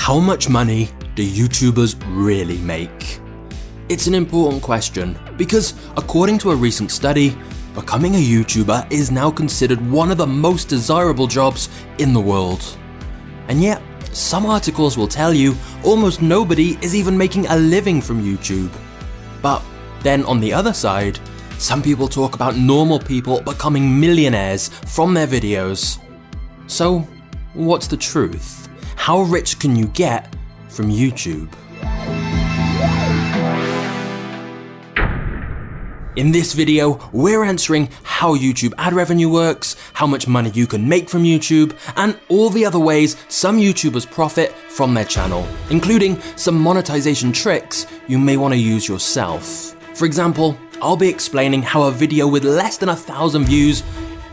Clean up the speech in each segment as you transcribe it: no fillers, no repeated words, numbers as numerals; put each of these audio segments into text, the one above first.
how much money do YouTubers really make? It's an important question because according to a recent study, becoming a YouTuber is now considered one of the most desirable jobs in the world. And yet, some articles will tell you almost nobody is even making a living from YouTube. But then on the other side, some people talk about normal people becoming millionaires from their videos. So, what's the truth? How rich can you get from YouTube? In this video, we're answering how YouTube ad revenue works, how much money you can make from YouTube, and all the other ways some YouTubers profit from their channel, including some monetization tricks you may want to use yourself. For example, I'll be explaining how a video with less than 1,000 views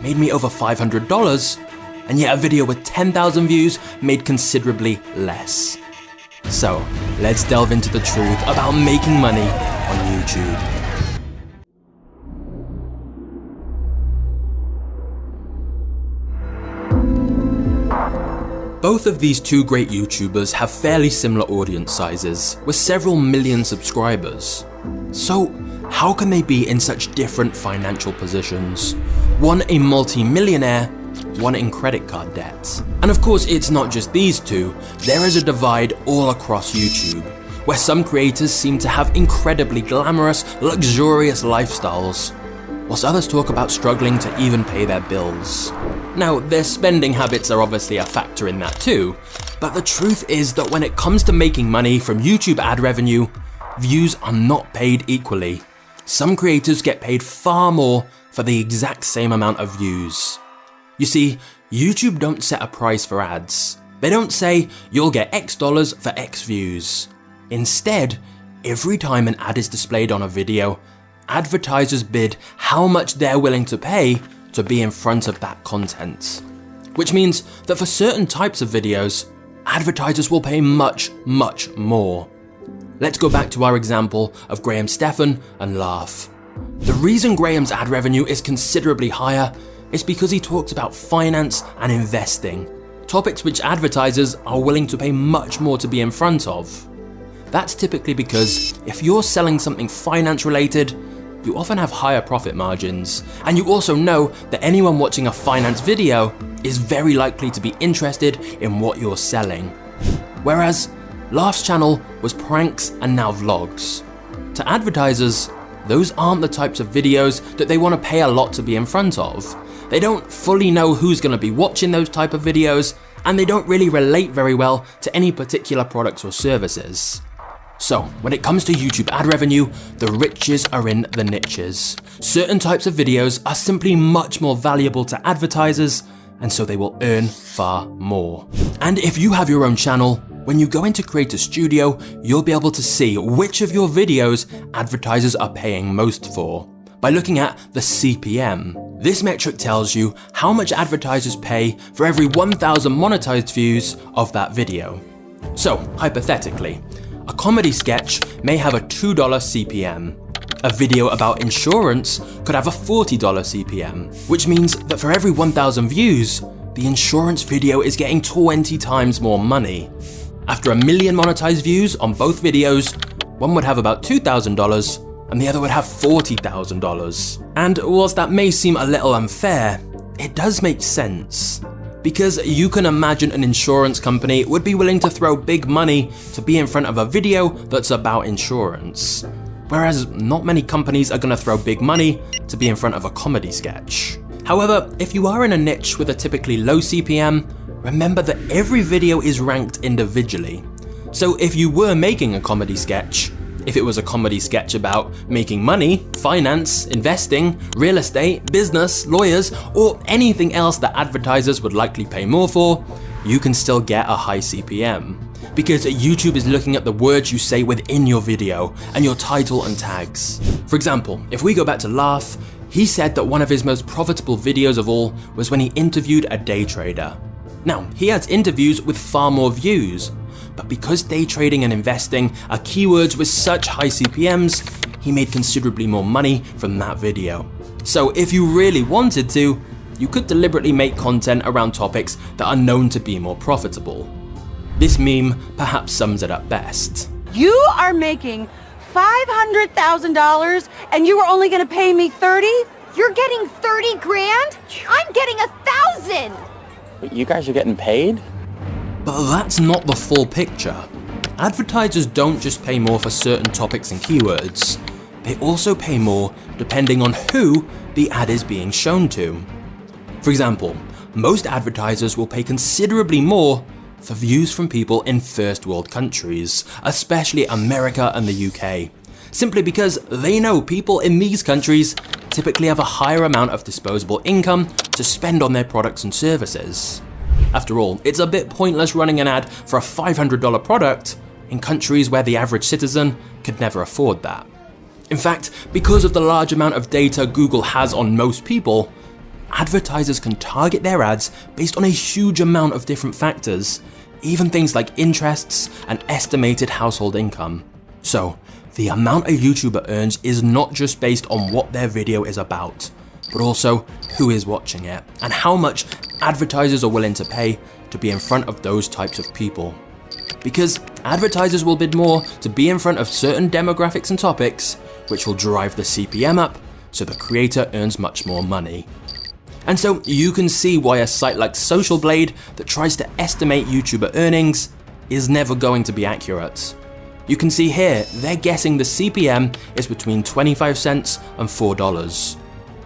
made me over $500, and yet a video with 10,000 views made considerably less. So, let's delve into the truth about making money on YouTube. Both of these two great YouTubers have fairly similar audience sizes, with several million subscribers. So, how can they be in such different financial positions? One a multi-millionaire, one in credit card debt. And of course, it's not just these two, there is a divide all across YouTube, where some creators seem to have incredibly glamorous, luxurious lifestyles, whilst others talk about struggling to even pay their bills. Now, their spending habits are obviously a factor in that too, but the truth is that when it comes to making money from YouTube ad revenue, views are not paid equally. Some creators get paid far more for the exact same amount of views. You see, YouTube don't set a price for ads. They don't say, you'll get X dollars for X views. Instead, every time an ad is displayed on a video, advertisers bid how much they're willing to pay to be in front of that content. Which means that for certain types of videos, advertisers will pay much, much more. Let's go back to our example of Graham Stephan and Laugh. The reason Graham's ad revenue is considerably higher is because he talks about finance and investing, topics which advertisers are willing to pay much more to be in front of. That's typically because if you're selling something finance related, you often have higher profit margins, and you also know that anyone watching a finance video is very likely to be interested in what you're selling. Whereas Laugh's channel was pranks and now vlogs. To advertisers, those aren't the types of videos that they want to pay a lot to be in front of. They don't fully know who's going to be watching those type of videos, and they don't really relate very well to any particular products or services. So, when it comes to YouTube ad revenue, the riches are in the niches. Certain types of videos are simply much more valuable to advertisers, and so they will earn far more. And if you have your own channel, when you go into Creator Studio, you'll be able to see which of your videos advertisers are paying most for by looking at the CPM. This metric tells you how much advertisers pay for every 1,000 monetized views of that video. So, hypothetically, a comedy sketch may have a $2 CPM. A video about insurance could have a $40 CPM, which means that for every 1,000 views, the insurance video is getting 20 times more money. After 1 million monetized views on both videos, one would have about $2,000 and the other would have $40,000. And whilst that may seem a little unfair, it does make sense. Because you can imagine an insurance company would be willing to throw big money to be in front of a video that's about insurance. Whereas not many companies are going to throw big money to be in front of a comedy sketch. However, if you are in a niche with a typically low CPM, remember that every video is ranked individually. So if you were making a comedy sketch, if it was a comedy sketch about making money, finance, investing, real estate, business, lawyers, or anything else that advertisers would likely pay more for, you can still get a high CPM. Because YouTube is looking at the words you say within your video and your title and tags. For example, if we go back to Laugh, he said that one of his most profitable videos of all was when he interviewed a day trader. Now, he has interviews with far more views, but because day trading and investing are keywords with such high CPMs, he made considerably more money from that video. So if you really wanted to, you could deliberately make content around topics that are known to be more profitable. This meme perhaps sums it up best. You are making $500,000 and you were only gonna pay me 30? You're getting 30 grand? I'm getting 1,000! But you guys are getting paid? But that's not the full picture. Advertisers don't just pay more for certain topics and keywords. They also pay more depending on who the ad is being shown to. For example, most advertisers will pay considerably more for views from people in first world countries, especially America and the UK, simply because they know people in these countries typically have a higher amount of disposable income to spend on their products and services. After all, it's a bit pointless running an ad for a $500 product in countries where the average citizen could never afford that. In fact, because of the large amount of data Google has on most people, advertisers can target their ads based on a huge amount of different factors, even things like interests and estimated household income. So, the amount a YouTuber earns is not just based on what their video is about, but also who is watching it and how much advertisers are willing to pay to be in front of those types of people. Because advertisers will bid more to be in front of certain demographics and topics, which will drive the CPM up, so the creator earns much more money. And so you can see why a site like Social Blade that tries to estimate YouTuber earnings is never going to be accurate. You can see here, they're guessing the CPM is between 25 cents and $4,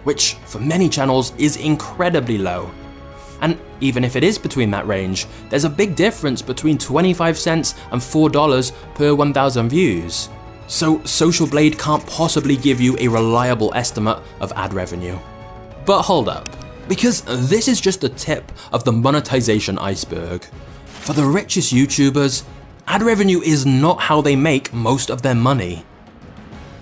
which for many channels is incredibly low. And even if it is between that range, there's a big difference between 25 cents and $4 per 1,000 views. So Social Blade can't possibly give you a reliable estimate of ad revenue. But hold up, because this is just the tip of the monetization iceberg. For the richest YouTubers, ad revenue is not how they make most of their money.